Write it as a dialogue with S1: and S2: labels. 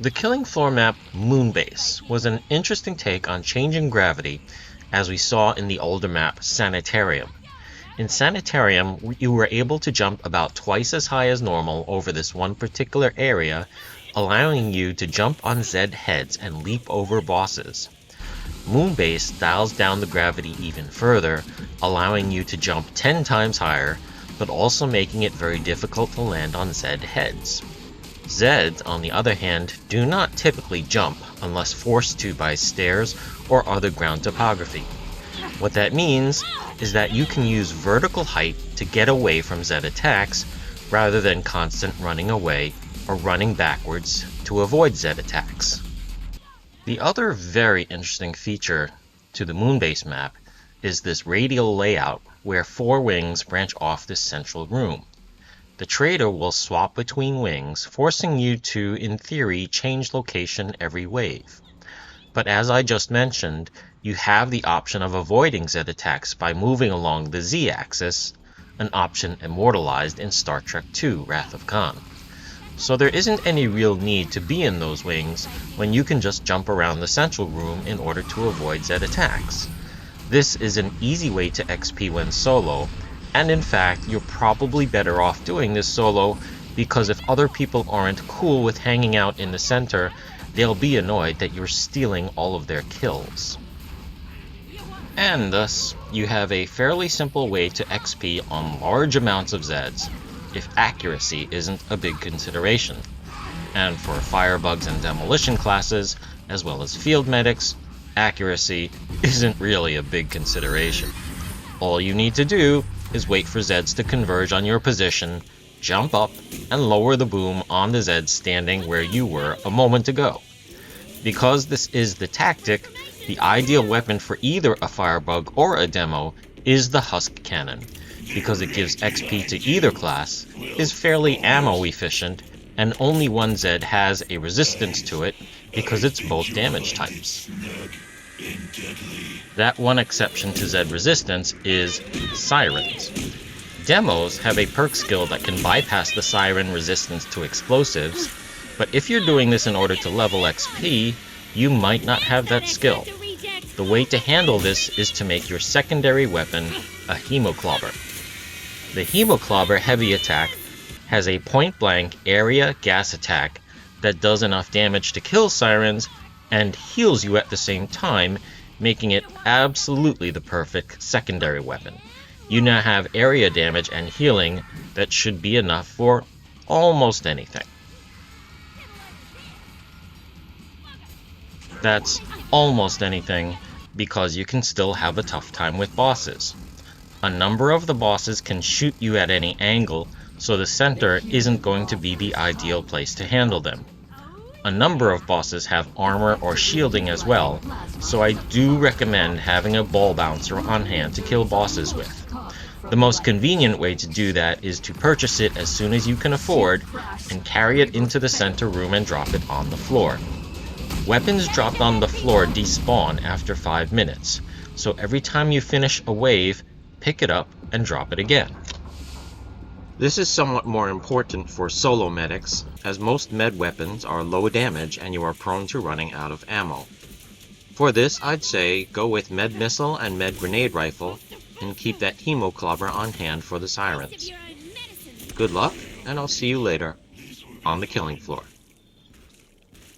S1: The Killing Floor map Moonbase was an interesting take on changing gravity as we saw in the older map Sanitarium. In Sanitarium, you were able to jump about twice as high as normal over this one particular area, allowing you to jump on Zed heads and leap over bosses. Moonbase dials down the gravity even further, allowing you to jump 10 times higher, but also making it very difficult to land on Zed heads. Zeds, on the other hand, do not typically jump unless forced to by stairs or other ground topography. What that means is that you can use vertical height to get away from Zed attacks rather than constant running away or running backwards to avoid Zed attacks. The other very interesting feature to the Moonbase map is this radial layout where 4 wings branch off this central room. The trader will swap between wings, forcing you to, in theory, change location every wave. But as I just mentioned, you have the option of avoiding Zed attacks by moving along the Z-axis, an option immortalized in Star Trek II: Wrath of Khan. So there isn't any real need to be in those wings when you can just jump around the central room in order to avoid Zed attacks. This is an easy way to XP when solo, and in fact, you're probably better off doing this solo because if other people aren't cool with hanging out in the center, they'll be annoyed that you're stealing all of their kills. And thus, you have a fairly simple way to XP on large amounts of Zeds, if accuracy isn't a big consideration. And for Firebugs and Demolition classes, as well as Field Medics, accuracy isn't really a big consideration. All you need to do is wait for Zeds to converge on your position, jump up, and lower the boom on the Zeds standing where you were a moment ago. Because this is the tactic, the ideal weapon for either a Firebug or a Demo is the Husk Cannon, because it gives XP to either class, is fairly ammo efficient, and only one Zed has a resistance to it because it's both damage types. That one exception to Zed resistance is Sirens. Demos have a perk skill that can bypass the Siren resistance to explosives, but if you're doing this in order to level XP, you might not have that skill. The way to handle this is to make your secondary weapon a Hemoclobber. The Hemoclobber heavy attack has a point-blank area gas attack that does enough damage to kill Sirens and heals you at the same time, making it absolutely the perfect secondary weapon. You now have area damage and healing that should be enough for almost anything. That's almost anything because you can still have a tough time with bosses. A number of the bosses can shoot you at any angle, so the center isn't going to be the ideal place to handle them. A number of bosses have armor or shielding as well, so I do recommend having a ball bouncer on hand to kill bosses with. The most convenient way to do that is to purchase it as soon as you can afford and carry it into the center room and drop it on the floor. Weapons dropped on the floor despawn after 5 minutes, so every time you finish a wave, pick it up and drop it again. This is somewhat more important for solo medics, as most med weapons are low damage and you are prone to running out of ammo. For this, I'd say go with med missile and med grenade rifle, and keep that Hemoclobber on hand for the Sirens. Good luck, and I'll see you later on the killing floor.